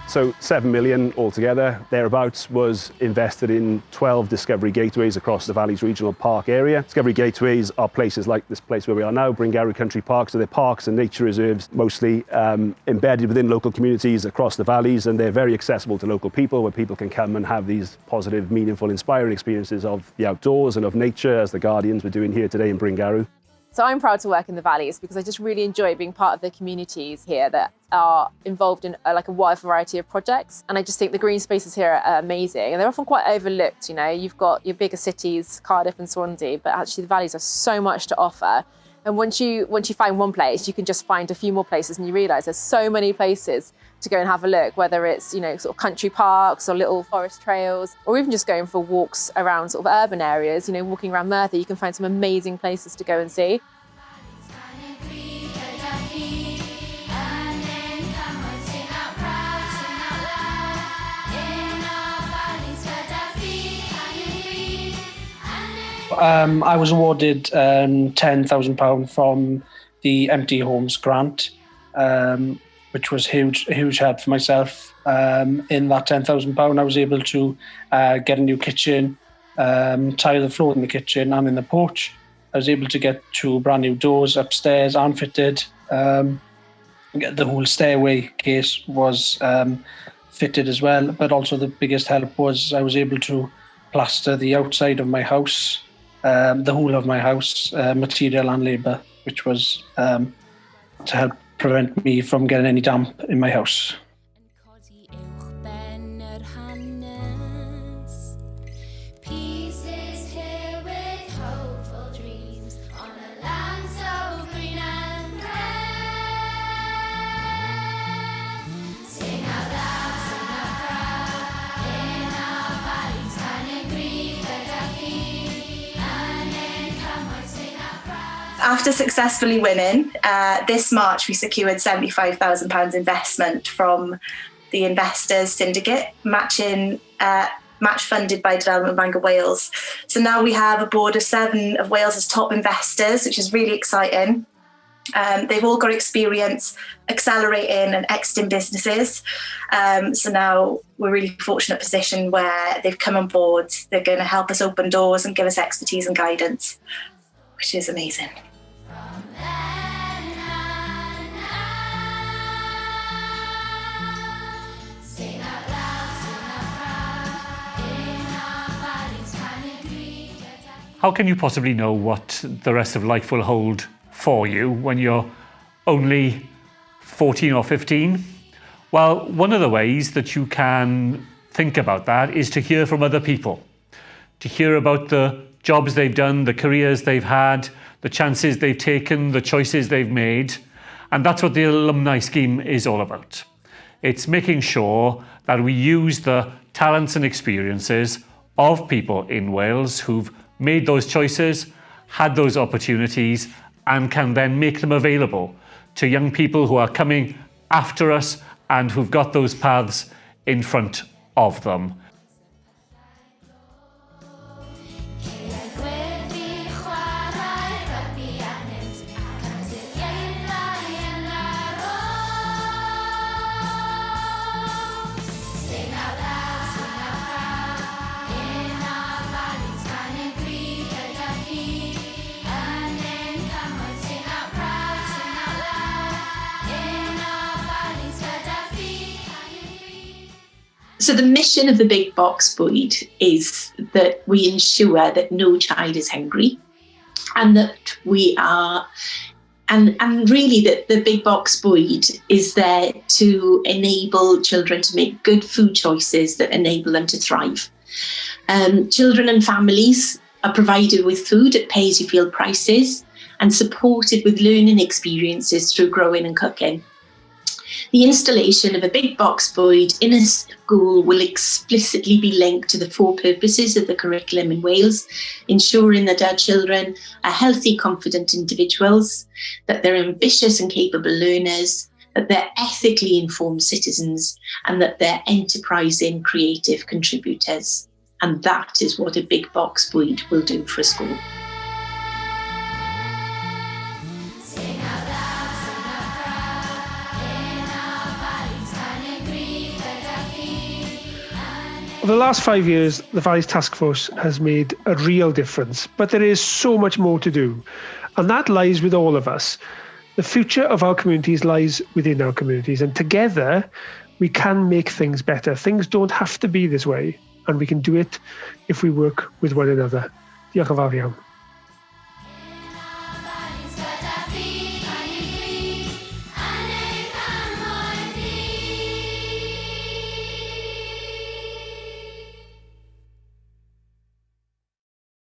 So 7 million altogether, thereabouts, was invested in 12 Discovery Gateways across the Valleys Regional Park area. Discovery Gateways are places like this place where we are now, Bryngarw Country Park. So they're parks and nature reserves, mostly embedded within local communities across the valleys, and they're very accessible to local people, where people can come and have these positive, meaningful, inspiring experiences of the outdoors and of nature, as the Guardians were doing here today in Bryngarw. So I'm proud to work in the Valleys because I just really enjoy being part of the communities here that are involved in like a wide variety of projects. And I just think the green spaces here are amazing, and they're often quite overlooked. You know, you've got your bigger cities, Cardiff and Swansea, but actually the Valleys have so much to offer. And once you find one place, you can just find a few more places, and you realise there's so many places to go and have a look, whether it's, you know, sort of country parks or little forest trails, or even just going for walks around sort of urban areas. You know, walking around Merthyr, you can find some amazing places to go and see. I was awarded £10,000 from the Empty Homes grant, which was huge help for myself. In that £10,000, I was able to get a new kitchen, tile the floor in the kitchen and in the porch. I was able to get 2 brand new doors upstairs and fitted. The whole stairway case was fitted as well, but also the biggest help was I was able to plaster the outside of my house, the whole of my house, material and labour, which was to help prevent me from getting any damp in my house. After successfully winning, this March we secured £75,000 investment from the Investors Syndicate, match funded by Development Bank of Wales. So now we have a board of 7 of Wales's top investors, which is really exciting. They've all got experience accelerating and exiting businesses. So now we're really fortunate position where they've come on board. They're going to help us open doors and give us expertise and guidance, which is amazing. How can you possibly know what the rest of life will hold for you when you're only 14 or 15? Well, one of the ways that you can think about that is to hear from other people, to hear about the jobs they've done, the careers they've had, the chances they've taken, the choices they've made. And that's what the alumni scheme is all about. It's making sure that we use the talents and experiences of people in Wales who've made those choices, had those opportunities, and can then make them available to young people who are coming after us and who've got those paths in front of them. So the mission of the Big Box Bwyd is that we ensure that no child is hungry, and that we are, and really that the Big Box Bwyd is there to enable children to make good food choices that enable them to thrive. Children and families are provided with food at pay-as-you-feel prices and supported with learning experiences through growing and cooking. The installation of a Big Box Bwyd in a school will explicitly be linked to the 4 purposes of the curriculum in Wales, ensuring that our children are healthy, confident individuals, that they're ambitious and capable learners, that they're ethically informed citizens, and that they're enterprising, creative contributors. And that is what a Big Box Bwyd will do for a school. Over the last 5 years, the Valleys Taskforce has made a real difference, but there is so much more to do. And that lies with all of us. The future of our communities lies within our communities, and together we can make things better. Things don't have to be this way, and we can do it if we work with one another. Diolch yn fawr iawn.